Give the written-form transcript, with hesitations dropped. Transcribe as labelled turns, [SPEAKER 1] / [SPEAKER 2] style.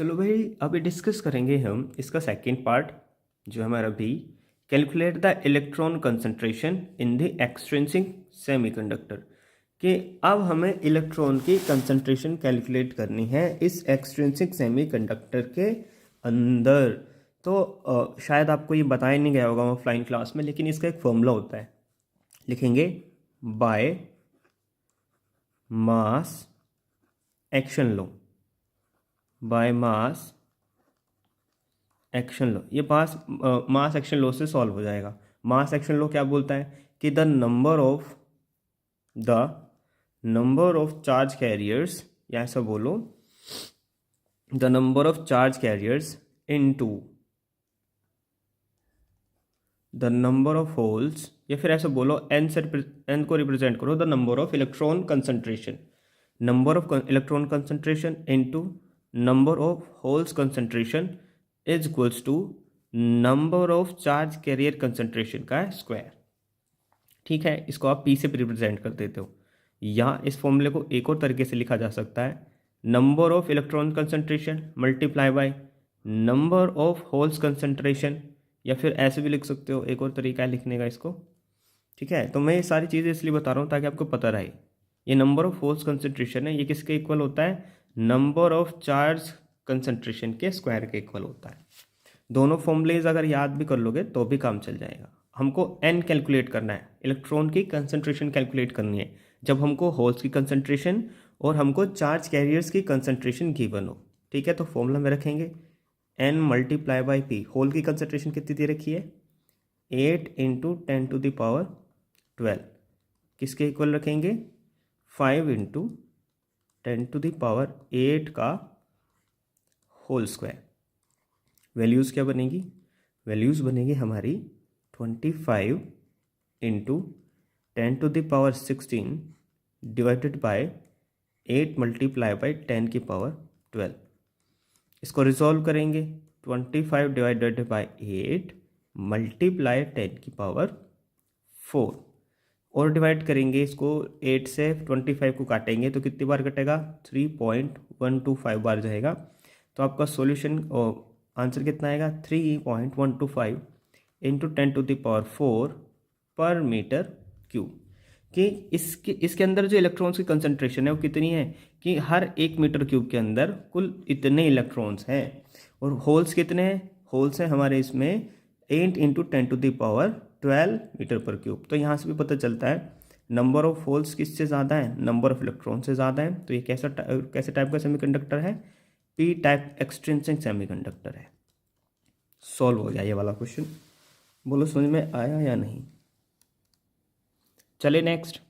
[SPEAKER 1] चलो भाई, अभी डिस्कस करेंगे हम इसका सेकंड पार्ट जो हमारा भी calculate the electron concentration in the extrinsic semiconductor, कि अब हमें इलेक्ट्रॉन की कंसंट्रेशन कैलकुलेट करनी है इस एक्सट्रिंसिक सेमीकंडक्टर के अंदर। तो शायद आपको ये बताया नहीं गया होगा ऑफलाइन क्लास में, लेकिन इसका एक फॉर्मूला होता है, लिखेंगे by mass action law, by mass action law. ये मास एक्शन लो से सॉल्व हो जाएगा। मास एक्शन लो क्या बोलता है कि the number of charge carriers, या ऐसा बोलो the number of charge carriers into the number of holes, या फिर ऐसा बोलो एन से एन को रिप्रेजेंट करो the number of electron concentration, number of electron concentration into number of holes concentration is equals to number of charge carrier concentration का square. ठीक है, इसको आप पी से रिप्रेजेंट कर देते हो, या इस फॉर्मूले को एक और तरीके से लिखा जा सकता है number of electron concentration multiply by number of holes concentration, या फिर ऐसे भी लिख सकते हो, एक और तरीका है लिखने का इसको। ठीक है, तो मैं ये सारी चीज़ें इसलिए बता रहा हूँ ताकि आपको पता रहे। ये नंबर ऑफ होल्स कंसंट्रेशन है, ये किसके इक्वल होता है, नंबर ऑफ चार्ज कंसंट्रेशन के स्क्वायर के इक्वल होता है। दोनों फॉर्मूलेज अगर याद भी कर लोगे तो भी काम चल जाएगा। हमको एन कैलकुलेट करना है, इलेक्ट्रॉन की कंसंट्रेशन कैलकुलेट करनी है जब हमको होल्स की कंसंट्रेशन और हमको चार्ज कैरियर्स की कंसंट्रेशन गिवन हो। ठीक है, तो फॉर्मूला में रखेंगे n multiply by p. Hole की कंसंट्रेशन कितनी दे रखी है, 8 इंटू 10⁻12। किसके इक्वल रखेंगे, 5 इंटू 10⁻8 का होल स्क्वायर। वैल्यूज़ क्या बनेगी, वैल्यूज़ बनेगी हमारी 25 into 10⁻16 divided by 8 multiply by 10⁻12। इसको रिजॉल्व करेंगे, 25 डिवाइडेड बाई 8 मल्टीप्लाई 10⁴, और डिवाइड करेंगे इसको 8 से 25 को काटेंगे तो कितनी बार कटेगा, 3.125 बार जाएगा। तो आपका सॉल्यूशन आंसर कितना आएगा, 3.125 इंटू 10⁴ पर मीटर क्यूब। कि इसके अंदर जो इलेक्ट्रॉन्स की कंसंट्रेशन है वो कितनी है कि हर 1 मीटर क्यूब के अंदर कुल इतने इलेक्ट्रॉन्स हैं। और होल्स कितने हैं, होल्स हैं हमारे इसमें 8 इंटू 10⁻12 मीटर पर क्यूब। तो यहाँ से भी पता चलता है नंबर ऑफ होल्स किससे ज़्यादा है, नंबर ऑफ इलेक्ट्रॉन से ज़्यादा है। तो ये कैसे टाइप का सेमीकंडक्टर है, पी टाइप एक्सट्रिंसिक सेमीकंडक्टर है। सॉल्व हो गया ये वाला क्वेश्चन। बोलो समझ में आया या नहीं। चले नेक्स्ट।